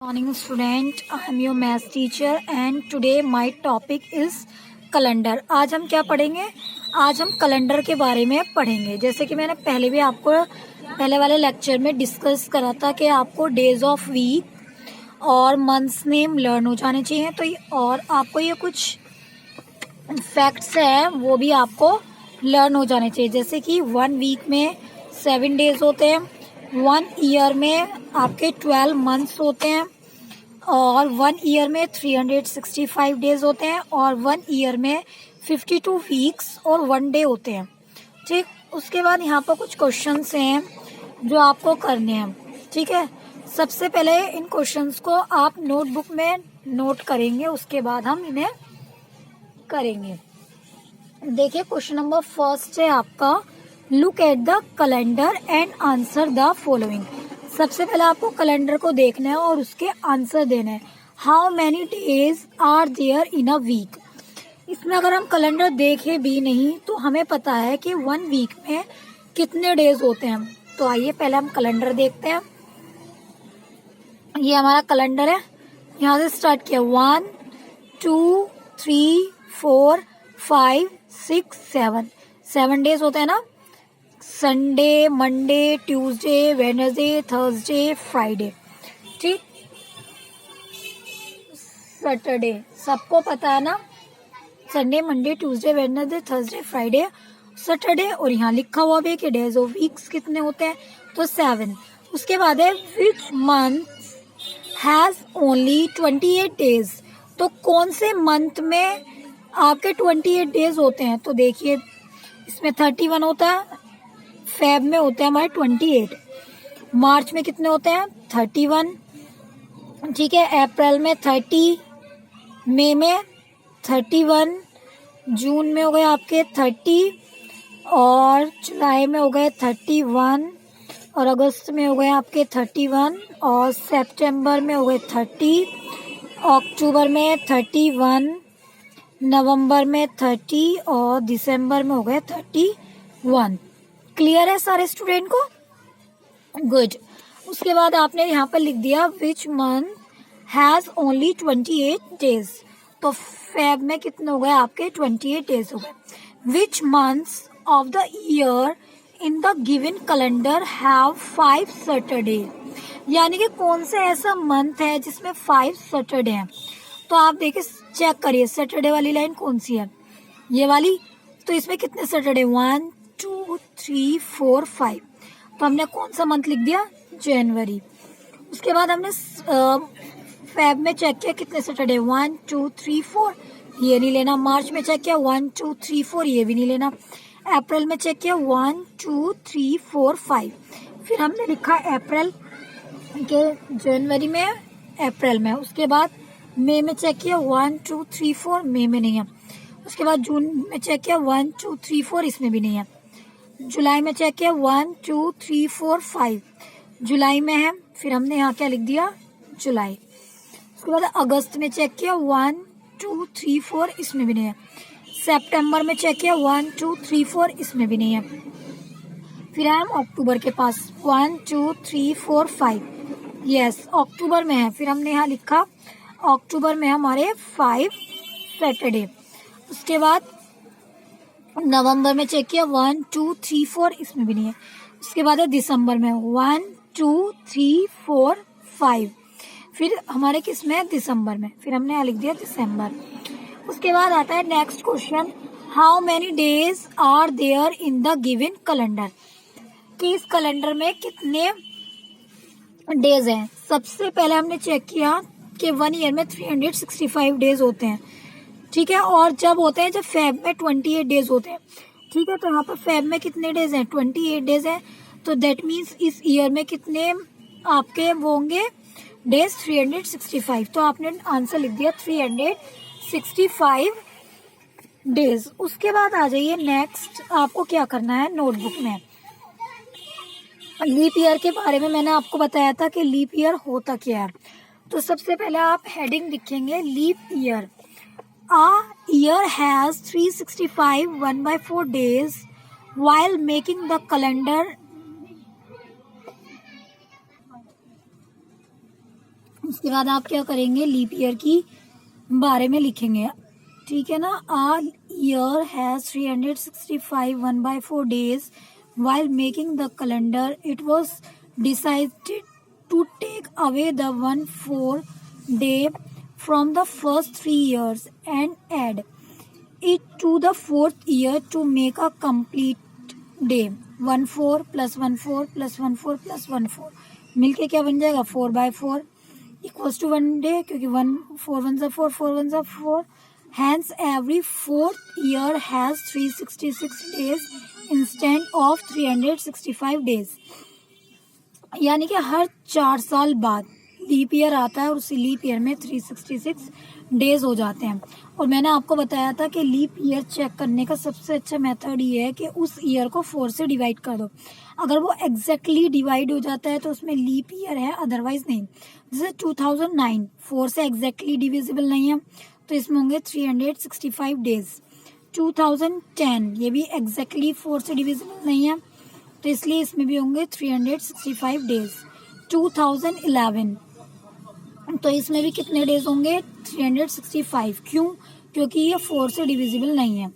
Morning student, I am your math teacher and today my topic is calendar. आज हम क्या पढ़ेंगे? आज हम कैलेंडर के बारे में पढ़ेंगे। जैसे कि मैंने पहले भी आपको पहले वाले लेक्चर में डिस्कस करा था कि आपको डेज ऑफ वीक और मंथ्स नेम लर्न हो जाने चाहिए। तो और आपको ये कुछ फैक्ट्स हैं वो भी आपको लर्न हो जाने चाहिए। जैसे कि 1 वीक में 7 डेज होते हैं, 1 ईयर में आपके 12 मंथ्स होते हैं और 1 ईयर में 365 डेज होते हैं और 1 ईयर में 52 वीक्स और 1 डे होते हैं। ठीक, उसके बाद यहाँ पर कुछ क्वेश्चंस हैं जो आपको करने हैं। ठीक है, सबसे पहले इन क्वेश्चंस को आप नोटबुक में नोट करेंगे, उसके बाद हम इन्हें करेंगे। देखिए, क्वेश्चन नंबर फर्स्ट है आपका, look at the calendar and answer the following. सबसे पहले आपको कैलेंडर को देखना है और उसके आंसर देना है। How many days are there in a week. इसमें अगर हम कैलेंडर देखे भी नहीं तो हमें पता है कि 1 वीक में कितने डेज होते हैं। तो आइए पहले हम कैलेंडर देखते हैं। ये हमारा कैलेंडर है, यहाँ से स्टार्ट किया 1 2 3 4 5 6 7 डेज होते हैं ना। Sunday, Monday, Tuesday, Wednesday, Thursday, Friday. ठीक, सैटरडे सबको पता है ना, Sunday, Monday, Tuesday, Wednesday, Thursday, Friday, Saturday. और यहाँ लिखा हुआ भी कि डेज ऑफ वीक्स कितने होते हैं, तो 7। उसके बाद है विच मंथ हैज ओनली 28 डेज। तो कौन से मंथ में आपके 28 डेज होते हैं? तो देखिए, इसमें 31 होता है, फेब में होते हैं हमारे 28, मार्च में कितने होते हैं 31, ठीक है, अप्रैल में 30, मई में 31, जून में हो गए आपके 30 और जुलाई में हो गए 31 और अगस्त में हो गए आपके 31 और सितंबर में हो गए 30, अक्टूबर में 31, नवंबर में 30 और दिसंबर में हो गए 31। क्लियर है सारे स्टूडेंट को? गुड। उसके बाद आपने यहाँ पर लिख दिया which month has only 28 days. तो फेब में कितने हो गए आपके 28 डेज हो गए। Which months of the year in the given calendar have 5 Saturday. यानी कि कौन सा ऐसा मंथ है जिसमें 5 सैटरडे हैं। तो आप देखिए, चेक करिए सैटरडे वाली लाइन कौन सी है, ये वाली। तो इसमें कितने सैटरडे, 1 2 3 4 5। तो हमने कौन सा मंथ लिख दिया, जनवरी। उसके बाद हमने फेब में चेक किया कितने सैटरडे, 1 2 3 4, ये नहीं लेना। मार्च में चेक किया 1 2 3 4, ये भी नहीं लेना। अप्रैल में चेक किया 1 2 3 4 5। फिर हमने लिखा अप्रैल के, जनवरी में, अप्रैल में। उसके बाद मई में चेक किया 1 2 3 4, मई में नहीं है। उसके बाद जून में चेक किया 1 2 3 4, इसमें भी नहीं है। जुलाई में चेक किया 1 2 3 4 5, जुलाई में है। फिर हमने यहाँ क्या लिख दिया, जुलाई। उसके बाद अगस्त में चेक किया 1 2 3 4, इसमें भी नहीं है। सितंबर में चेक किया 1 2 3 4, इसमें भी नहीं है। फिर हम अक्टूबर के पास 1 2 3 4 5, यस अक्टूबर में है। फिर हमने यहाँ लिखा अक्टूबर में हमारे 5 सैटरडे। उसके बाद नवंबर में चेक किया 1 2 3 4, इसमें भी नहीं है। उसके बाद है दिसंबर में 1 2 3 4 5। फिर हमारे किस में, दिसंबर में। फिर हमने यहाँ लिख दिया दिसंबर। उसके बाद आता है next question, how many days are there in the given calendar. कि इस कैलेंडर में कितने डेज हैं। सबसे पहले हमने चेक किया कि 1 ईयर में 365 डेज होते हैं, ठीक है। और जब होते हैं, जब फेब में 28 डेज होते हैं, ठीक है। तो यहाँ पर फेब में कितने डेज हैं, 28 डेज हैं। तो दैट मीन्स इस ईयर में कितने आपके वो होंगे डेज, 365। तो आपने आंसर लिख दिया 365 डेज। उसके बाद आ जाइए नेक्स्ट, आपको क्या करना है नोटबुक में। लीप ईयर के बारे में मैंने आपको बताया था कि लीप ईयर होता क्या है। तो सबसे पहले आप हेडिंग लिखेंगे leap year. A year has 365 1/4 days. While making the calendar उसके बाद आप क्या करेंगे, लीप ईयर की बारे में लिखेंगे, ठीक है ना। आ year has 365 1/4 days. While making the calendar, it was decided to take away the 1/4 day from the first 3 years and add it to the 4th year to make a complete day. 1/4 plus 1/4 plus 1/4 plus 1/4 मिलके क्या बन जाएगा, 4/4 equals to 1 day, क्योंकि 1 4 1 जा 4 4 1 जा 4. Hence every 4th year has 366 days instead of 365 days. यानी कि हर 4 साल बाद लीप ईयर आता है और उसी लीप ईयर में 366 डेज हो जाते हैं। और मैंने आपको बताया था कि लीप ईयर चेक करने का सबसे अच्छा मेथड ये है कि उस ईयर को 4 से डिवाइड कर दो। अगर वो एग्जैक्टली डिवाइड हो जाता है तो उसमें लीप ईयर है, अदरवाइज नहीं। जैसे 2009 4 से एग्जैक्टली डिविजिबल नहीं है तो इसमें होंगे 365 डेज। 2010 ये भी एग्जैक्टली 4 से डिविजिबल नहीं है तो इसलिए इसमें भी होंगे 365 डेज। 2011 तो इसमें भी कितने डेज होंगे, 365। क्यों, क्योंकि ये 4 से डिविजिबल नहीं है।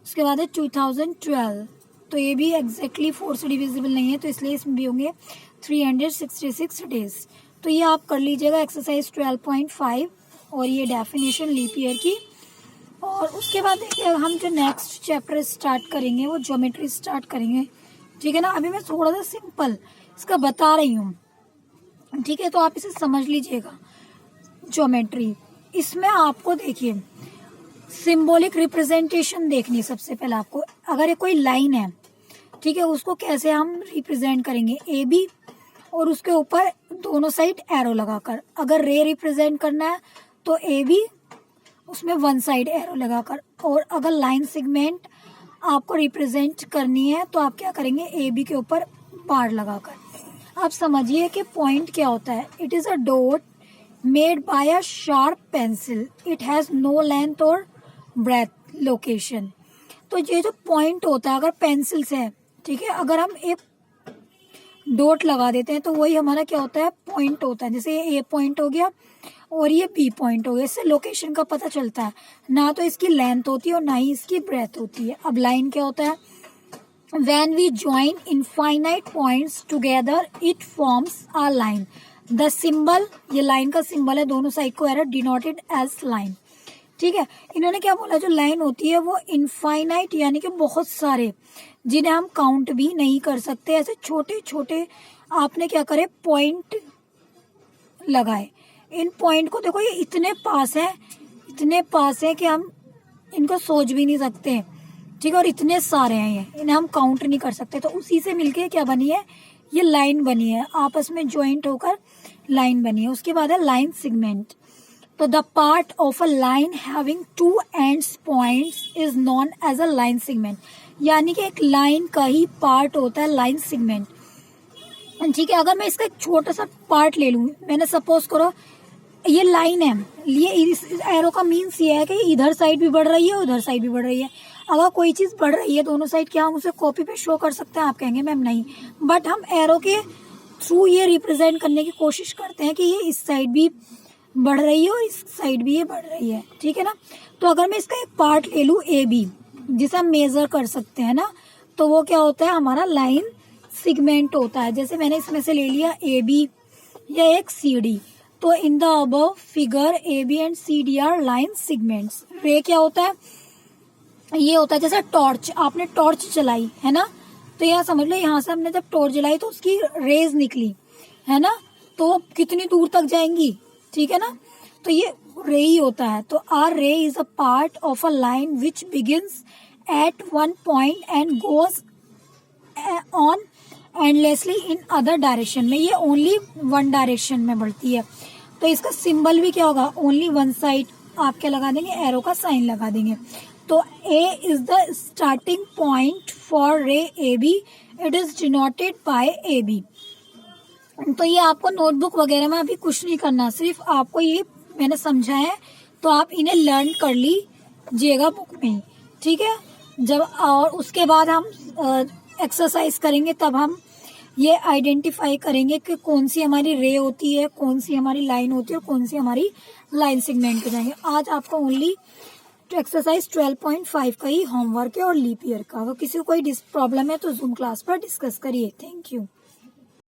उसके बाद है 2012 तो ये भी एग्जैक्टली 4 से डिविजिबल नहीं है तो इसलिए इसमें भी होंगे 366 डेज। तो ये आप कर लीजिएगा एक्सरसाइज 12.5 और ये डेफिनेशन लीप ईयर की। और उसके बाद देखिए हम जो नेक्स्ट चैप्टर स्टार्ट करेंगे वो ज्योमेट्री स्टार्ट करेंगे, ठीक है ना। अभी मैं थोड़ा सा सिंपल इसका बता रही हूँ, ठीक है, तो आप इसे समझ लीजिएगा। ज्योमेट्री, इसमें आपको देखिए सिंबॉलिक रिप्रेजेंटेशन देखनी सबसे पहले आपको। अगर ये कोई लाइन है, ठीक है, उसको कैसे हम रिप्रेजेंट करेंगे, ए बी और उसके ऊपर दोनों साइड एरो लगाकर। अगर रे रिप्रेजेंट करना है तो ए बी उसमें वन साइड एरो लगाकर। और अगर लाइन सेगमेंट आपको रिप्रेजेंट करनी है तो आप क्या करेंगे, ए बी के ऊपर बार लगाकर। आप समझिए कि पॉइंट क्या होता है। It is a dot made by a sharp pencil, it has no length और ब्रेथ लोकेशन। तो ये जो पॉइंट होता है अगर पेंसिल से है, ठीक है, अगर हम एक डॉट लगा देते हैं तो वही हमारा क्या होता है, पॉइंट होता है। जैसे ये ए पॉइंट हो गया और ये बी पॉइंट हो गया, इससे लोकेशन का पता चलता है। ना तो इसकी लेंथ होती है और ना ही इसकी ब्रेथ होती है। अब लाइन क्या होता है, when we join infinite points together it forms a line. The symbol, ये लाइन का सिंबल है, दोनों साइड को एरो डिनोटेड एज लाइन, ठीक है। इन्होंने क्या बोला, जो लाइन होती है वो इनफाइनाइट यानी कि बहुत सारे, जिन्हें हम काउंट भी नहीं कर सकते, ऐसे छोटे छोटे आपने क्या करे पॉइंट लगाए। इन पॉइंट को देखो ये इतने पास है कि हम इनको सोच भी नहीं सकते, ठीक है, और इतने सारे हैं ये, इन्हें हम काउंट नहीं कर सकते। तो उसी से मिलके क्या बनी है, ये लाइन बनी है, आपस में ज्वाइंट होकर लाइन बनी है। उसके बाद है लाइन सेगमेंट। तो the part of a line having 2 ends points is known as a line segment. यानी कि एक लाइन का ही पार्ट होता है लाइन सेगमेंट, ठीक है। अगर मैं इसका एक छोटा सा पार्ट ले लूँ, मैंने सपोज करो ये लाइन है, ये इस एरो का मीन्स ये है कि इधर साइड भी बढ़ रही है उधर साइड भी बढ़ रही है। अगर कोई चीज बढ़ रही है दोनों साइड, क्या हम उसे कॉपी पे शो कर सकते हैं, आप कहेंगे मैम नहीं, बट हम एरो के थ्रू ये रिप्रेजेंट करने की कोशिश करते हैं कि ये इस साइड भी बढ़ रही है और इस साइड भी ये बढ़ रही है, ठीक है ना। तो अगर मैं इसका एक पार्ट ले लूँ ए बी, जिसे हम मेजर कर सकते हैं ना, तो वो क्या होता है, हमारा लाइन सेगमेंट होता है। जैसे मैंने इसमें से ले लिया ए बी या एक सी डी, तो in the above figure A B and C D are line segments. Ray क्या होता है, ये होता है जैसे टॉर्च, आपने टॉर्च जलाई है ना, तो यह समझ लो यहाँ से हमने जब टॉर्च जलाई तो उसकी रेज निकली है ना, तो कितनी दूर तक जाएंगी, ठीक है ना। तो ये रे ही होता है। तो आर रे is a part of a line which begins at one point and goes on endlessly in other direction में। ये ओनली वन डायरेक्शन में बढ़ती है। तो इसका सिंबल भी क्या होगा, ओनली वन साइड आप क्या लगा देंगे, एरो का साइन लगा देंगे। तो A is the starting point for ray A B, it is denoted by A B. तो ये आपको नोटबुक वगैरह में अभी कुछ नहीं करना, सिर्फ आपको ये मैंने समझाया है तो आप इन्हें लर्न कर लीजिएगा बुक में, ठीक है। जब और उसके बाद हम एक्सरसाइज करेंगे तब हम ये आइडेंटिफाई करेंगे कि कौन सी हमारी रे होती है, कौन सी हमारी लाइन होती है और कौन सी हमारी लाइन सेगमेंट हो जाएंगे। आज आपका ओनली तो एक्सरसाइज 12.5 का ही होमवर्क है और लीप ईयर का। अगर किसी को कोई प्रॉब्लम है तो जूम क्लास पर डिस्कस करिए। Thank you.